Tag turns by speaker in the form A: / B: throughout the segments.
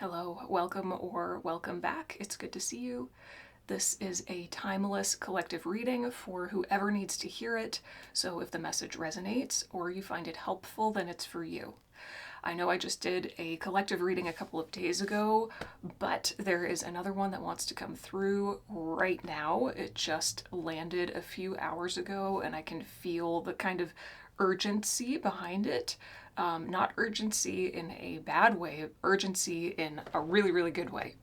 A: Hello, welcome or welcome back. It's good to see you. This is a timeless collective reading for whoever needs to hear it. So if the message resonates or you find it helpful, then it's for you. I know I just did a collective reading a couple of days ago, but there is another one that wants to come through right now. It just landed a few hours ago, and I can feel the kind of urgency behind it. Not urgency in a bad way, urgency in a really, really good way.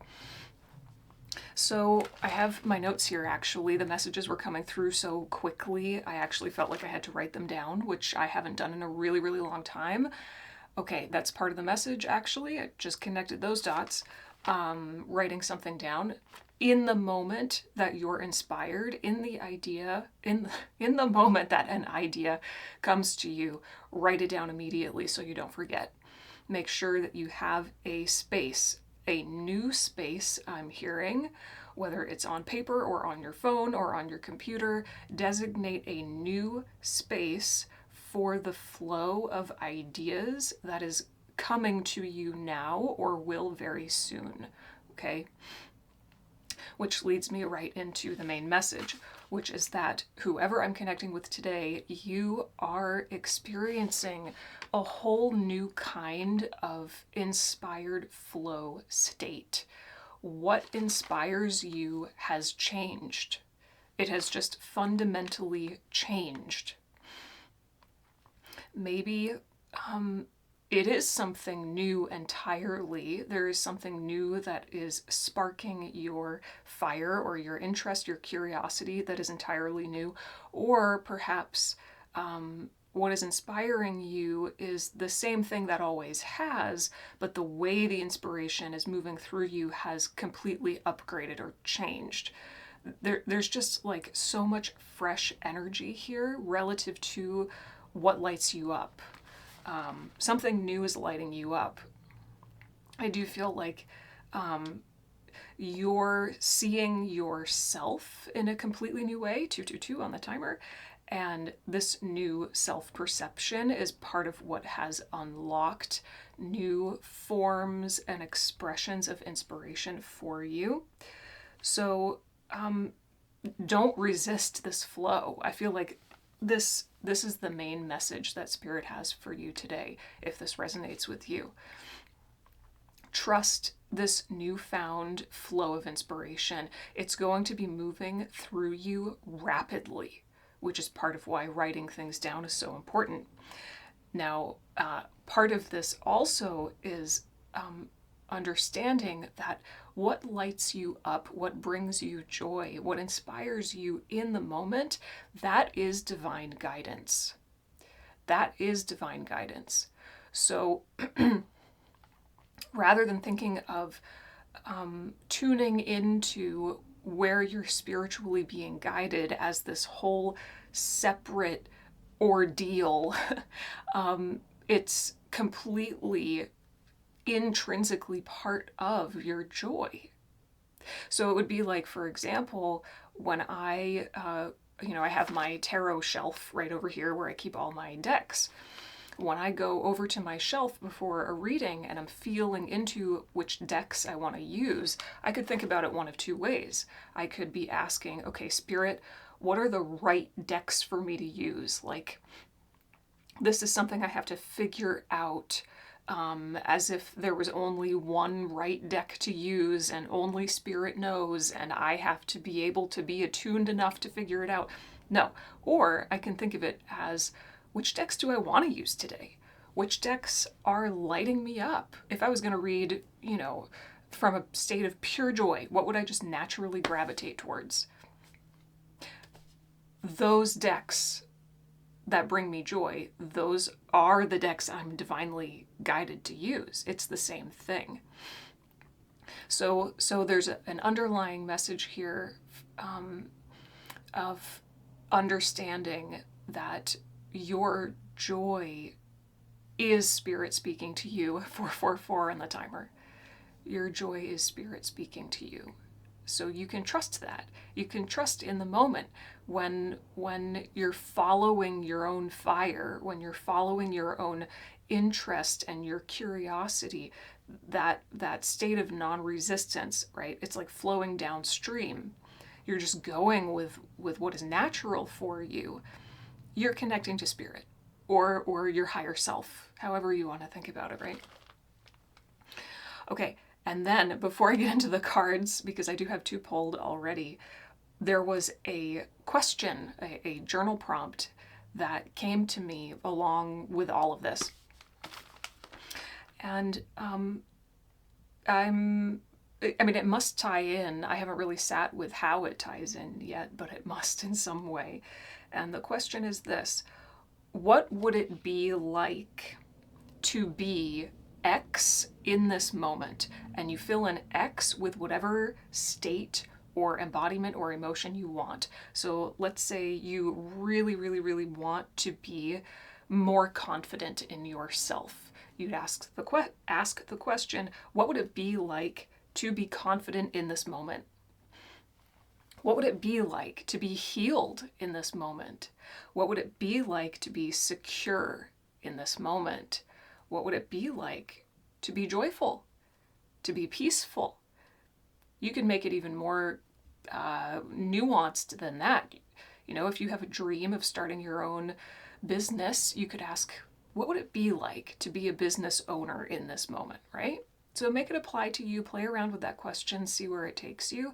A: So I have my notes here actually. The messages were coming through so quickly, I actually felt like I had to write them down, which I haven't done in a really, really long time. Okay, that's part of the message actually. I just connected those dots. Writing something down in the moment that you're inspired, in the idea, in the moment that an idea comes to you, write it down immediately so you don't forget. Make sure that you have a space, a new space. I'm hearing, whether it's on paper or on your phone or on your computer, designate a new space for the flow of ideas that is coming to you now or will very soon. Okay? Which leads me right into the main message, which is that whoever I'm connecting with today, you are experiencing a whole new kind of inspired flow state. What inspires you has changed. It has just fundamentally changed. Maybe it is something new entirely. There is something new that is sparking your fire or your interest, your curiosity that is entirely new. Or perhaps what is inspiring you is the same thing that always has, but the way the inspiration is moving through you has completely upgraded or changed. There's just like so much fresh energy here relative to what lights you up. Something new is lighting you up. I do feel like you're seeing yourself in a completely new way, 222 on the timer, and this new self perception is part of what has unlocked new forms and expressions of inspiration for you. So don't resist this flow. I feel like this is the main message that Spirit has for you today, if this resonates with you. Trust this newfound flow of inspiration. It's going to be moving through you rapidly, which is part of why writing things down is so important. Now, part of this also is understanding that what lights you up, what brings you joy, what inspires you in the moment, that is divine guidance. That is divine guidance. So rather than thinking of tuning into where you're spiritually being guided as this whole separate ordeal, it's completely intrinsically part of your joy. So it would be like, for example, when I have my tarot shelf right over here where I keep all my decks. When I go over to my shelf before a reading and I'm feeling into which decks I want to use, I could think about it one of two ways. I could be asking, okay, Spirit, what are the right decks for me to use? Like, this is something I have to figure out, as if there was only one right deck to use and only Spirit knows, and I have to be able to be attuned enough to figure it out. No. Or I can think of it as, which decks do I want to use today? Which decks are lighting me up? If I was going to read, from a state of pure joy, what would I just naturally gravitate towards? Those decks that bring me joy, those are the decks I'm divinely guided to use. It's the same thing. So there's an underlying message here of understanding that your joy is Spirit speaking to you. 444 on the timer. Your joy is Spirit speaking to you. So you can trust that. You can trust in the moment when you're following your own fire, when you're following your own interest and your curiosity, that state of non-resistance, right? It's like flowing downstream. You're just going with what is natural for you. You're connecting to spirit or your higher self, however you want to think about it, right? Okay, and then before I get into the cards, because I do have 2 pulled already, there was a question, a journal prompt that came to me along with all of this. And I mean, it must tie in. I haven't really sat with how it ties in yet, but it must in some way. And the question is this: what would it be like to be X in this moment? And you fill in X with whatever state or embodiment or emotion you want. So let's say you really, really, really want to be more confident in yourself. You'd ask the question, what would it be like to be confident in this moment? What would it be like to be healed in this moment? What would it be like to be secure in this moment? What would it be like to be joyful, to be peaceful? You can make it even more nuanced than that. You know, if you have a dream of starting your own business, you could ask, what would it be like to be a business owner in this moment, right? So make it apply to you, play around with that question, see where it takes you.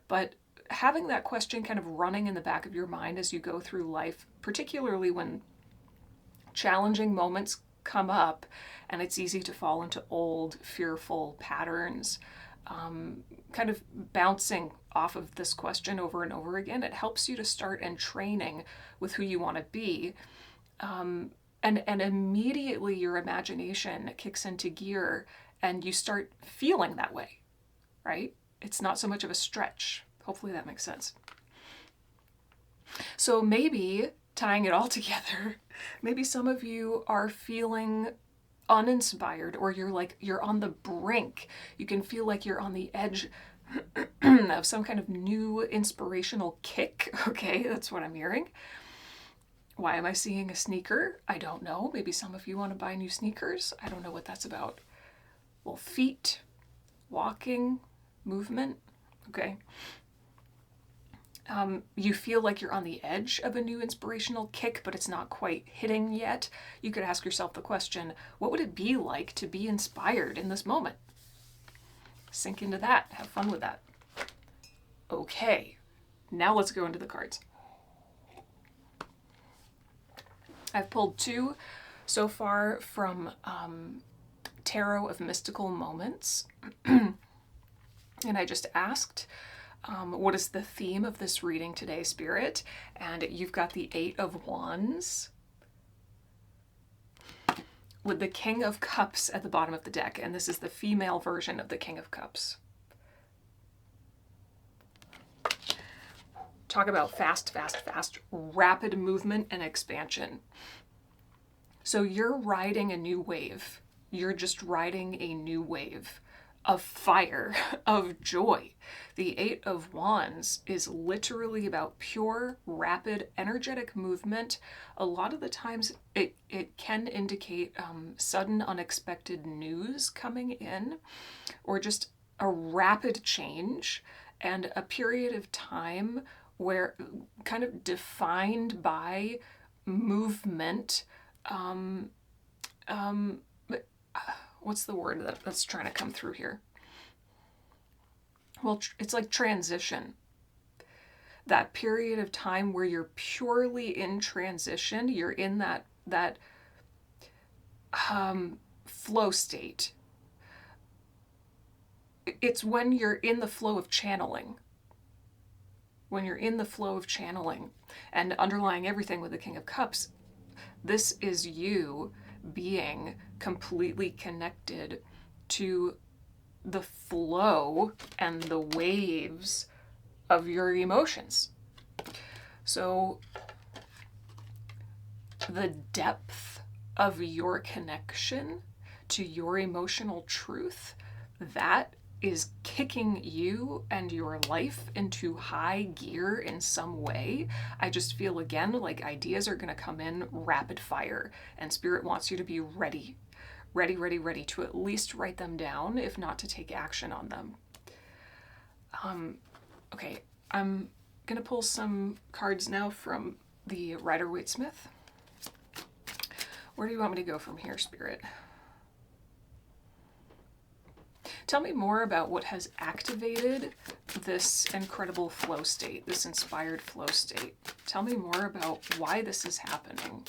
A: But having that question kind of running in the back of your mind as you go through life, particularly when challenging moments come up and it's easy to fall into old, fearful patterns, kind of bouncing off of this question over and over again, it helps you to start in training with who you want to be. And immediately your imagination kicks into gear and you start feeling that way, right? It's not so much of a stretch. Hopefully that makes sense. So maybe tying it all together, maybe some of you are feeling uninspired, or you're on the brink. You can feel like you're on the edge of some kind of new inspirational kick. Okay, that's what I'm hearing. Why am I seeing a sneaker? I don't know. Maybe some of you want to buy new sneakers. I don't know what that's about. Well, feet, walking, movement. Okay. You feel like you're on the edge of a new inspirational kick, but it's not quite hitting yet. You could ask yourself the question, what would it be like to be inspired in this moment? Sink into that. Have fun with that. Okay, now let's go into the cards. I've pulled 2 so far from Tarot of Mystical Moments. And I just asked, what is the theme of this reading today, Spirit? And you've got the 8 of Wands with the King of Cups at the bottom of the deck. And this is the female version of the King of Cups. Talk about fast, rapid movement and expansion. So you're riding a new wave. You're just riding a new wave of fire, of joy. The 8 of Wands is literally about pure, rapid, energetic movement. A lot of the times it can indicate sudden, unexpected news coming in, or just a rapid change and a period of time where kind of defined by movement. What's the word that's trying to come through here? Well, it's like transition. That period of time where you're purely in transition, you're in that flow state. It's when you're in the flow of channeling. When you're in the flow of channeling, and underlying everything with the King of Cups, this is you being completely connected to the flow and the waves of your emotions. So the depth of your connection to your emotional truth, that is kicking you and your life into high gear in some way. I just feel again like ideas are going to come in rapid fire, and Spirit wants you to be ready. Ready to at least write them down, if not to take action on them. Okay, I'm going to pull some cards now from the Rider-Waite-Smith. Where do you want me to go from here, Spirit? Tell me more about what has activated this incredible flow state, this inspired flow state. Tell me more about why this is happening.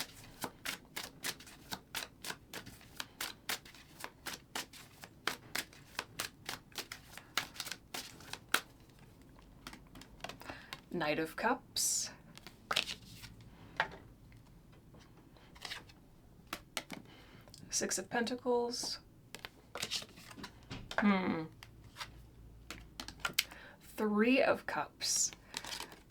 A: Knight of Cups. Six of Pentacles. Three of Cups.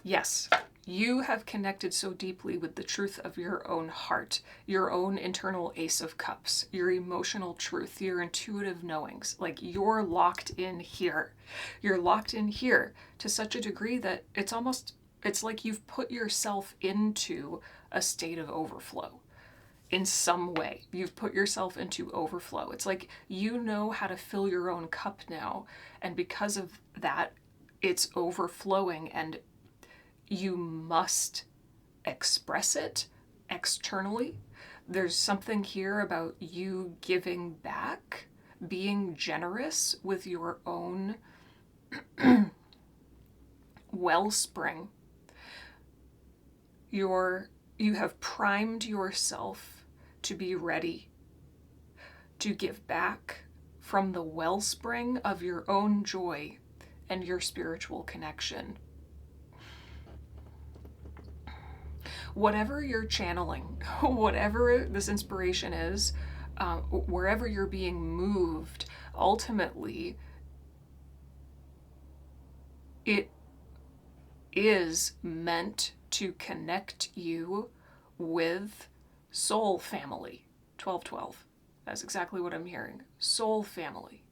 A: Yes, you have connected so deeply with the truth of your own heart, your own internal Ace of Cups, your emotional truth, your intuitive knowings. Like, you're locked in here. You're locked in here to such a degree that it's like you've put yourself into a state of overflow. In some way, you've put yourself into overflow. It's like you know how to fill your own cup now, and because of that, it's overflowing, and you must express it externally. There's something here about you giving back, being generous with your own wellspring. You have primed yourself to be ready to give back from the wellspring of your own joy and your spiritual connection. Whatever you're channeling, whatever this inspiration is, wherever you're being moved, ultimately, it is meant to connect you with soul family. 1212. That's exactly what I'm hearing. Soul family.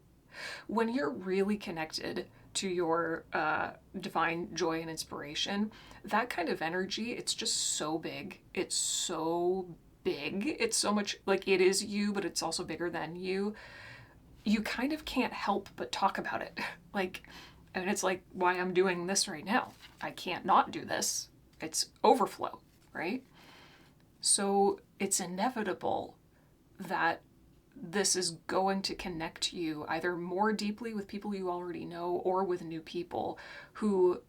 A: When you're really connected to your divine joy and inspiration, that kind of energy, it's just so big. It's so big. It's so much like it is you, but it's also bigger than you. You kind of can't help but talk about it. And it's like why I'm doing this right now. I can't not do this. It's overflow, right? So it's inevitable that this is going to connect you either more deeply with people you already know or with new people who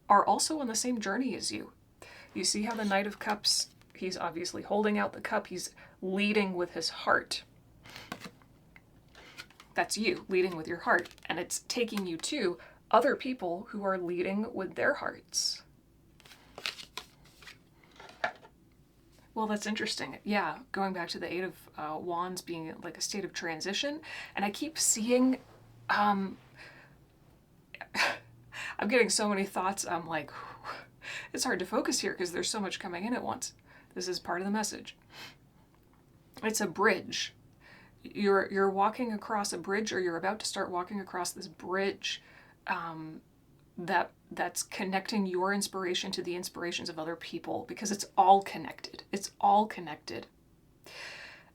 A: are also on the same journey as you. You see how the Knight of Cups, he's obviously holding out the cup. He's leading with his heart. That's you, leading with your heart. And it's taking you to other people who are leading with their hearts. Well, that's interesting. Yeah, going back to the Eight of Wands being like a state of transition. And I keep seeing, I'm getting so many thoughts. I'm like, it's hard to focus here because there's so much coming in at once. This is part of the message. It's a bridge. You're walking across a bridge, or you're about to start walking across this bridge that's connecting your inspiration to the inspirations of other people, because it's all connected. It's all connected.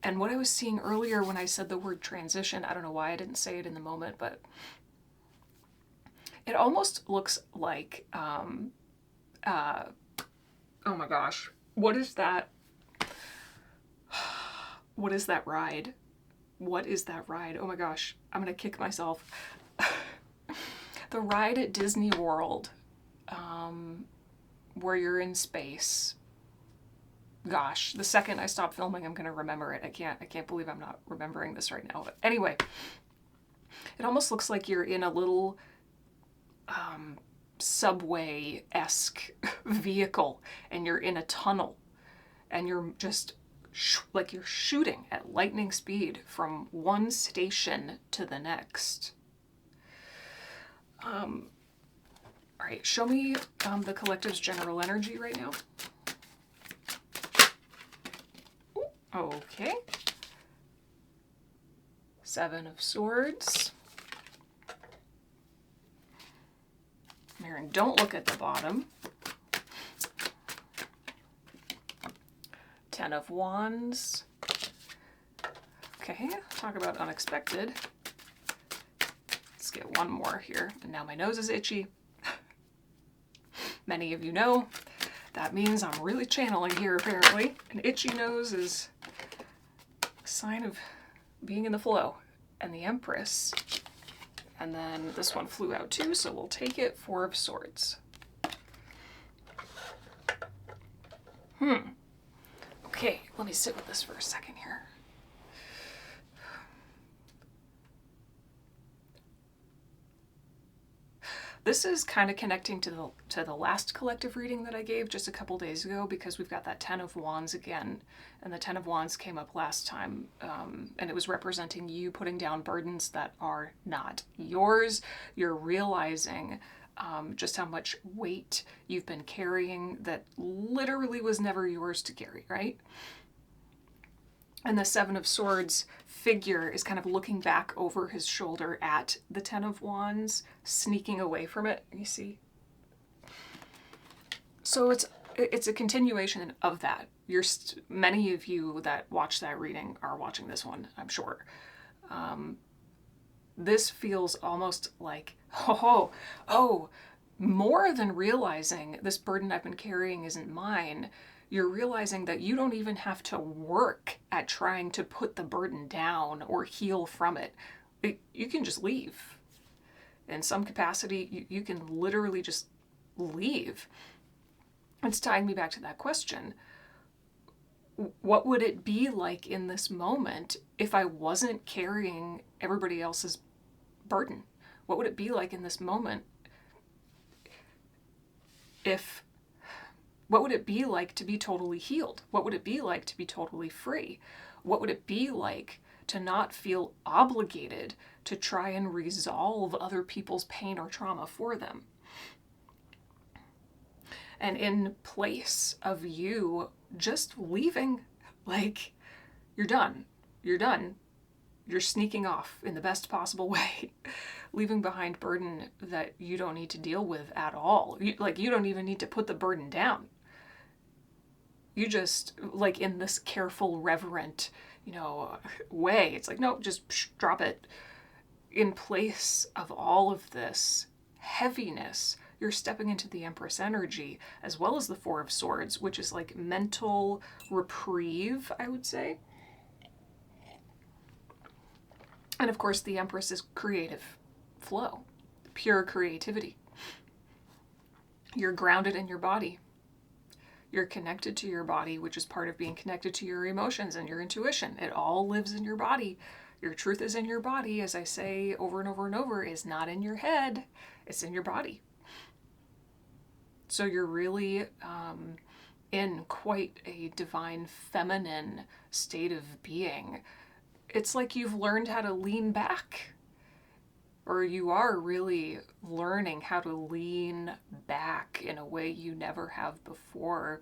A: And what I was seeing earlier when I said the word transition, I don't know why I didn't say it in the moment, but it almost looks like, oh my gosh, what is that? What is that ride? What is that ride? Oh my gosh, I'm gonna kick myself. The ride at Disney World, where you're in space. Gosh, the second I stop filming, I'm gonna remember it. I can't believe I'm not remembering this right now. But anyway, it almost looks like you're in a little subway-esque vehicle, and you're in a tunnel, and you're just like you're shooting at lightning speed from one station to the next. All right, show me the collective's general energy right now. Okay. Seven of Swords. here and don't look at the bottom. 10 of Wands. Okay, talk about unexpected. Let's get one more here. And now my nose is itchy. Many of you know that means I'm really channeling here, apparently. An itchy nose is a sign of being in the flow. And the Empress. And then this one flew out too, so we'll take it. 4 of Swords. Okay, let me sit with this for a second here. This is kind of connecting to the last collective reading that I gave just a couple days ago, because we've got that 10 of Wands again, and the 10 of Wands came up last time, and it was representing you putting down burdens that are not yours. You're realizing just how much weight you've been carrying that literally was never yours to carry, right? And the 7 of Swords figure is kind of looking back over his shoulder at the 10 of Wands, sneaking away from it, you see? So it's a continuation of that. Many of you that watch that reading are watching this one, I'm sure. This feels almost like, more than realizing this burden I've been carrying isn't mine, you're realizing that you don't even have to work at trying to put the burden down or heal from it. You can just leave. In some capacity, you can literally just leave. It's tying me back to that question. What would it be like in this moment if I wasn't carrying everybody else's burden? What would it be like in this moment what would it be like to be totally healed? What would it be like to be totally free? What would it be like to not feel obligated to try and resolve other people's pain or trauma for them? And in place of you just leaving, like, you're done. You're done. You're sneaking off in the best possible way, leaving behind burden that you don't need to deal with at all. You don't even need to put the burden down. You just, like, in this careful, reverent, way, it's like, no, just drop it. In place of all of this heaviness, you're stepping into the Empress energy, as well as the 4 of Swords, which is like mental reprieve, I would say. And of course, the Empress is creative flow, pure creativity. You're grounded in your body. You're connected to your body, which is part of being connected to your emotions and your intuition. It all lives in your body. Your truth is in your body, as I say over and over and over, is not in your head. It's in your body. So you're really in quite a divine feminine state of being. It's like you've learned how to lean back, or you are really learning how to lean back in a way you never have before.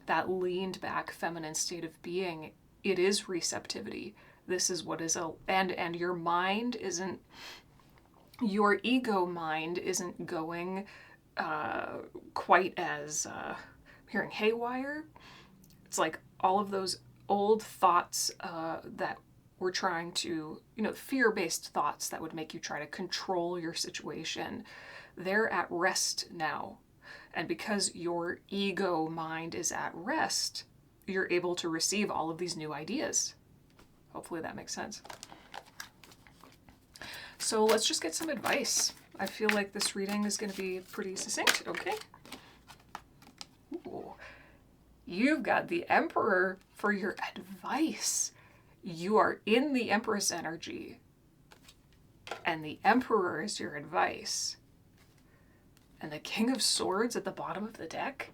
A: That leaned back feminine state of being, it is receptivity. This is what is and your mind isn't, your ego mind isn't going quite as hearing haywire. It's like all of those old thoughts that we're trying to, fear-based thoughts that would make you try to control your situation, they're at rest now. And because your ego mind is at rest, you're able to receive all of these new ideas. Hopefully that makes sense. So let's just get some advice. I feel like this reading is going to be pretty succinct, okay? Ooh. You've got the Emperor for your advice. You are in the Empress energy, and the Emperor is your advice. And the King of Swords at the bottom of the deck,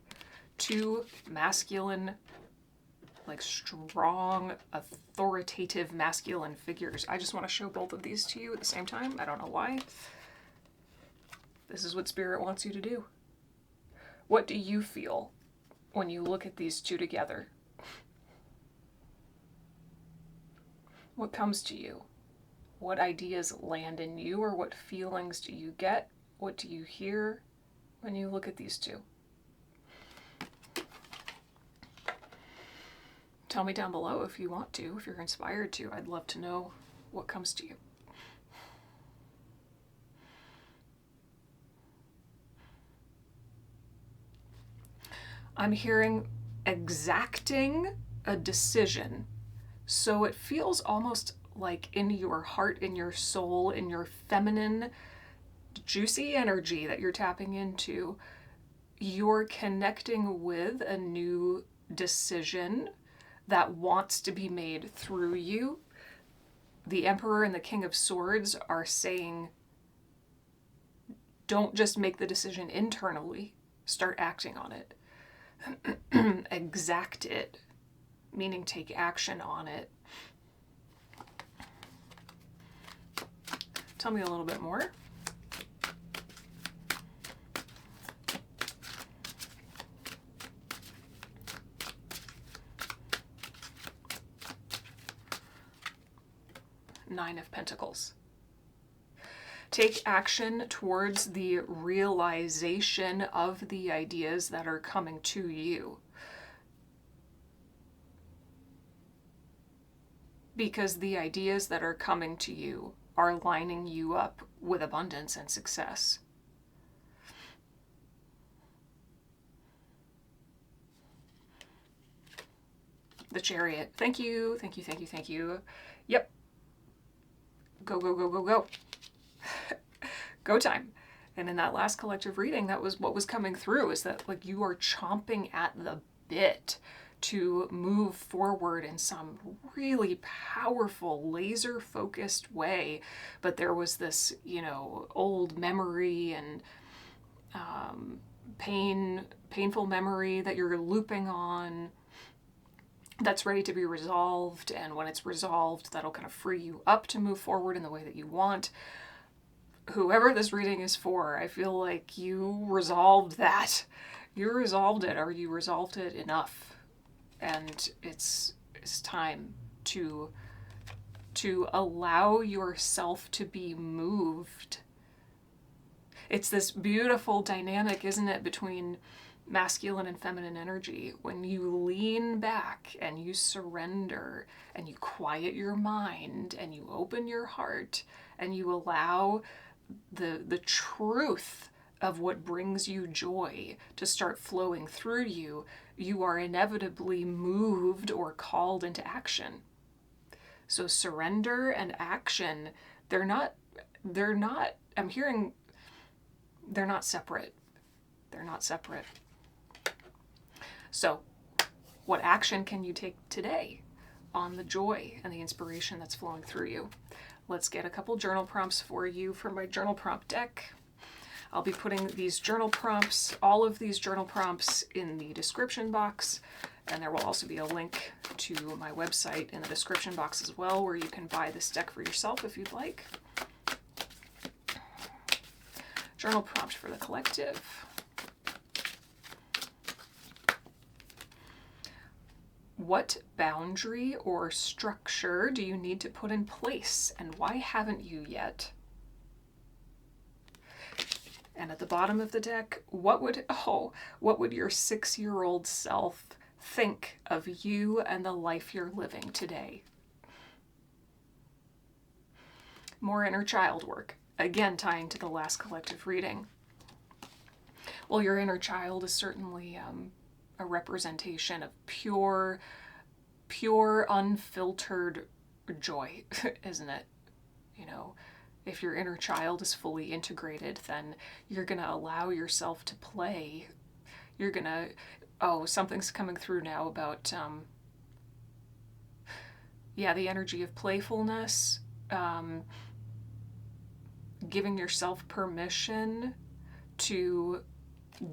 A: 2 masculine, like strong, authoritative masculine figures. I just want to show both of these to you at the same time. I don't know why. This is what Spirit wants you to do. What do you feel when you look at these two together? What comes to you? What ideas land in you, or what feelings do you get? What do you hear? when you look at these two? Tell me down below if you want to, if you're inspired to. I'd love to know what comes to you. I'm hearing exacting a decision. So it feels almost like in your heart, in your soul, in your feminine, juicy energy that you're tapping into, you're connecting with a new decision that wants to be made through you. The Emperor and the King of Swords are saying, don't just make the decision internally, start acting on it. Exact it, meaning take action on it. Tell me a little bit more. Nine of Pentacles. Take action towards the realization of the ideas that are coming to you. Because the ideas that are coming to you are lining you up with abundance and success. The Chariot. Thank you, thank you, thank you, thank you. Yep. Go, go, go, go, go. Go time. And in that last collective reading, that was what was coming through, is that like you are chomping at the bit to move forward in some really powerful, laser focused way. But there was this, old memory and painful memory that you're looping on that's ready to be resolved. And when it's resolved, that'll kind of free you up to move forward in the way that you want. Whoever this reading is for, I feel like you resolved that. You resolved it, or you resolved it enough. And it's time to allow yourself to be moved. It's this beautiful dynamic, isn't it, between masculine and feminine energy. When you lean back and you surrender and you quiet your mind and you open your heart and you allow the truth of what brings you joy to start flowing through you, you are inevitably moved or called into action. So surrender and action, they're not, I'm hearing, they're not separate. They're not separate. So what action can you take today on the joy and the inspiration that's flowing through you? Let's get a couple journal prompts for you from my journal prompt deck. I'll be putting these journal prompts, all of these journal prompts, in the description box. And there will also be a link to my website in the description box as well, where you can buy this deck for yourself if you'd like. Journal prompt for the collective. What boundary or structure do you need to put in place, and why haven't you yet? And at the bottom of the deck, what would your 6-year-old self think of you and the life you're living today? More inner child work, again tying to the last collective reading. Well, your inner child is certainly a representation of pure, unfiltered joy, isn't it? If your inner child is fully integrated, then you're going to allow yourself to play. You're going to, something's coming through now about, the energy of playfulness, giving yourself permission to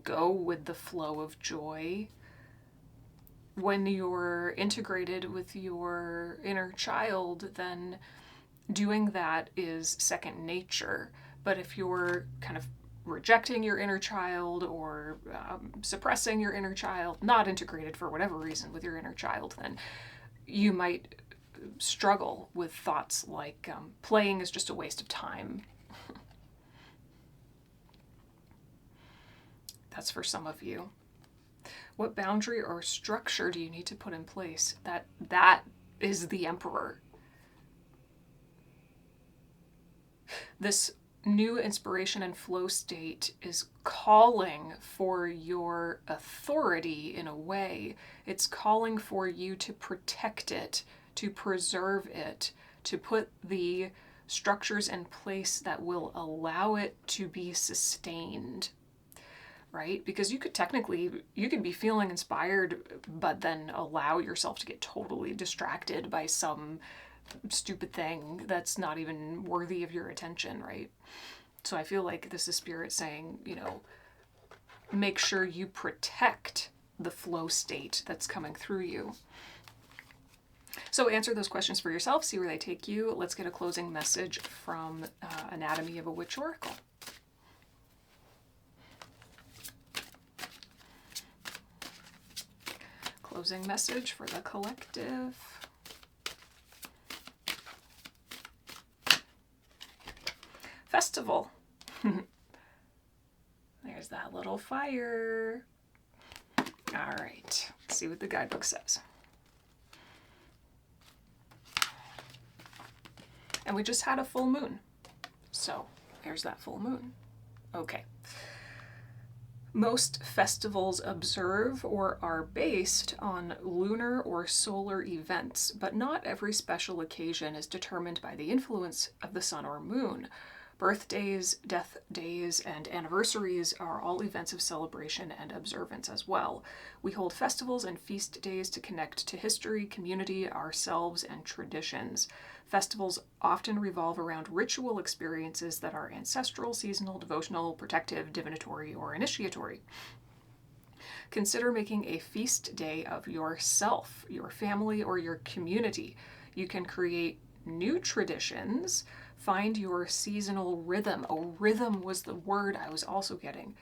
A: go with the flow of joy. When you're integrated with your inner child, then doing that is second nature. But if you're kind of rejecting your inner child or suppressing your inner child, not integrated for whatever reason with your inner child, then you might struggle with thoughts like playing is just a waste of time. That's for some of you. What boundary or structure do you need to put in place? That is the Emperor. This new inspiration and flow state is calling for your authority in a way. It's calling for you to protect it, to preserve it, to put the structures in place that will allow it to be sustained. Right? Because you could be feeling inspired, but then allow yourself to get totally distracted by some stupid thing that's not even worthy of your attention, right? So I feel like this is Spirit saying, make sure you protect the flow state that's coming through you. So answer those questions for yourself, see where they take you. Let's get a closing message from Anatomy of a Witch Oracle. Closing message for the collective. Festival. There's that little fire. All right, let's see what the guidebook says. And we just had a full moon. So there's that full moon. Okay. Most festivals observe or are based on lunar or solar events, but not every special occasion is determined by the influence of the sun or moon. Birthdays, death days, and anniversaries are all events of celebration and observance as well. We hold festivals and feast days to connect to history, community, ourselves, and traditions. Festivals often revolve around ritual experiences that are ancestral, seasonal, devotional, protective, divinatory, or initiatory. Consider making a feast day of yourself, your family, or your community. You can create new traditions. Find your seasonal rhythm. Oh, rhythm was the word I was also getting.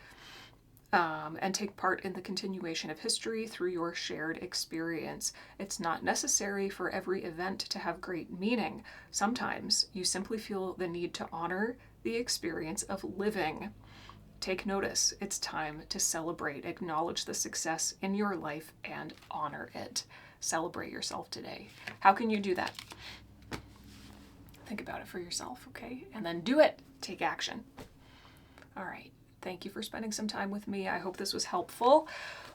A: And take part in the continuation of history through your shared experience. It's not necessary for every event to have great meaning. Sometimes you simply feel the need to honor the experience of living. Take notice. It's time to celebrate. Acknowledge the success in your life and honor it. Celebrate yourself today. How can you do that? Think about it for yourself, okay? And then do it. Take action. All right. Thank you for spending some time with me. I hope this was helpful,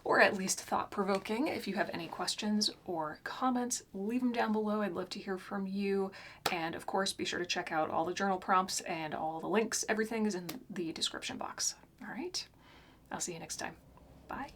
A: or at least thought-provoking. If you have any questions or comments, leave them down below. I'd love to hear from you. And of course, be sure to check out all the journal prompts and all the links. Everything is in the description box. All right. I'll see you next time. Bye.